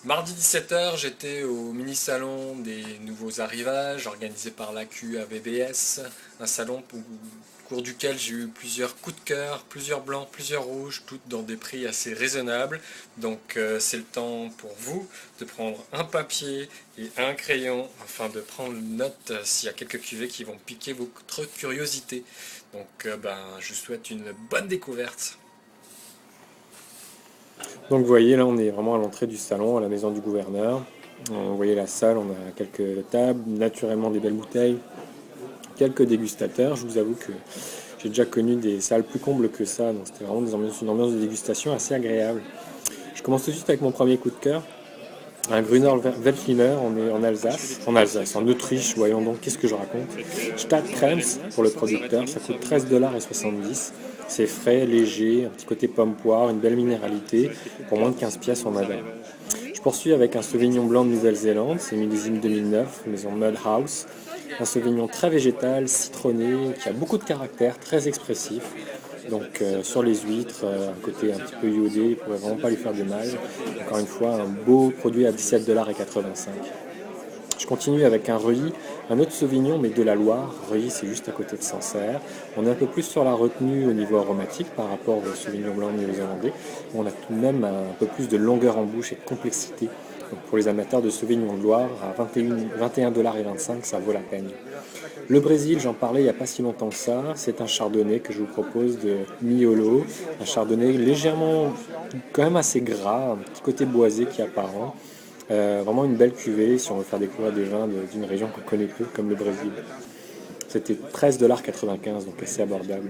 Mardi 17h, j'étais au mini-salon des nouveaux arrivages organisé par l'AQ AVBS, un salon au cours duquel j'ai eu plusieurs coups de cœur, plusieurs blancs, plusieurs rouges, toutes dans des prix assez raisonnables. Donc c'est le temps pour vous de prendre un papier et un crayon afin de prendre note s'il y a quelques cuvées qui vont piquer votre curiosité. Donc je vous souhaite une bonne découverte. Donc vous voyez, là on est vraiment à l'entrée du salon, à la maison du gouverneur. Vous voyez la salle, on a quelques tables, naturellement des belles bouteilles, quelques dégustateurs. Je vous avoue que j'ai déjà connu des salles plus combles que ça, donc c'était vraiment une ambiance de dégustation assez agréable. Je commence tout de suite avec mon premier coup de cœur. Un Gruner Veltliner, on est en Autriche, voyons donc, qu'est-ce que je raconte. Stadtkremse pour le producteur, ça coûte 13,70 $. C'est frais, léger, un petit côté pomme-poire, une belle minéralité. Pour moins de 15 pièces, on adore. Je poursuis avec un Sauvignon blanc de Nouvelle-Zélande, c'est millésime 2009, maison Mudhouse. Un Sauvignon très végétal, citronné, qui a beaucoup de caractère, très expressif. Donc sur les huîtres, un côté un petit peu iodé, il ne pourrait vraiment pas lui faire de mal. Encore une fois, un beau produit à 17,85 $. Je continue avec un Reuilly, un autre Sauvignon, mais de la Loire. Reuilly, c'est juste à côté de Sancerre. On est un peu plus sur la retenue au niveau aromatique par rapport au Sauvignon blanc néo-zélandais. On a tout de même un peu plus de longueur en bouche et de complexité. Donc pour les amateurs de Sauvignon de Loire, à 21,25 $, ça vaut la peine. Le Brésil, j'en parlais il n'y a pas si longtemps que ça. C'est un chardonnay que je vous propose de Miolo. Un chardonnay légèrement, quand même assez gras, un petit côté boisé qui est apparent. Vraiment une belle cuvée si on veut faire découvrir des vins d'une région qu'on connaît peu, comme le Brésil. C'était 13,95 $, donc assez abordable.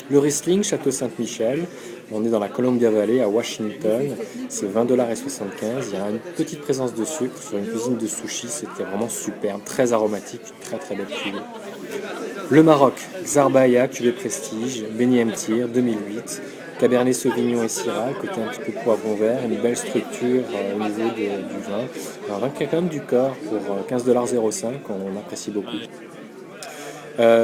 Le Riesling, Château Saint-Michel, on est dans la Columbia Valley à Washington, c'est 20,75 $. Il y a une petite présence de sucre sur une cuisine de sushi, c'était vraiment superbe, très aromatique, une très très belle cuvée. Le Maroc, Xarbaya, cuvée prestige, Beni Mtir, 2008, Cabernet Sauvignon et Syrah, côté un petit peu poivron vert, une belle structure au niveau du vin. Un vin qui a quand même du corps pour 15,05 $, on apprécie beaucoup.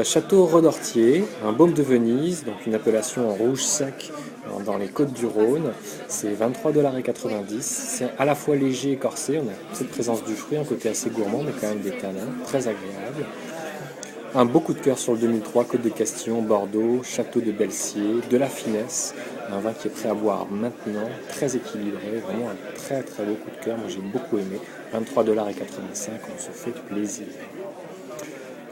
Château Redortier, un baume de Venise, donc une appellation en rouge sec dans les côtes du Rhône, c'est 23,90 $. C'est à la fois léger et corsé, on a cette présence du fruit, un côté assez gourmand, mais quand même des tanins, très agréable. Un beau coup de cœur sur le 2003, Côte de Castillon, Bordeaux, Château de Belsier, de la finesse, un vin qui est prêt à boire maintenant, très équilibré, vraiment un très très beau coup de cœur, moi j'ai beaucoup aimé, 23,85 $, on se fait plaisir.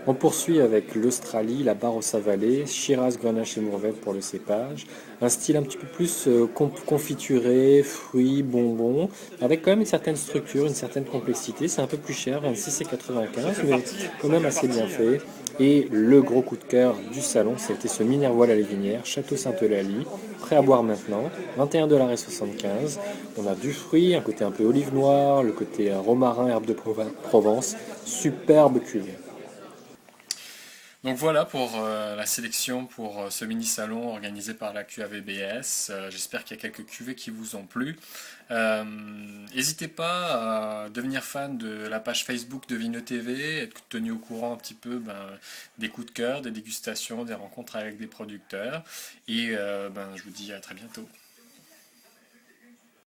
On poursuit avec l'Australie, la Barossa Valley, Shiraz, Grenache et Mourvèdre pour le cépage. Un style un petit peu plus confituré, fruits, bonbons, avec quand même une certaine structure, une certaine complexité. C'est un peu plus cher, 26,95 €, mais quand même assez bien fait. Et le gros coup de cœur du salon, c'était ce Minervois la Lévinière, Château Sainte-Eulalie, prêt à boire maintenant, 21,75 $. On a du fruit, un côté un peu olive noire, le côté romarin, herbe de Provence, superbe cuvée. Donc voilà pour la sélection pour ce mini-salon organisé par la QAVBS. J'espère qu'il y a quelques cuvées qui vous ont plu. N'hésitez pas à devenir fan de la page Facebook de Vineux TV, être tenu au courant un petit peu des coups de cœur, des dégustations, des rencontres avec des producteurs. Et je vous dis à très bientôt.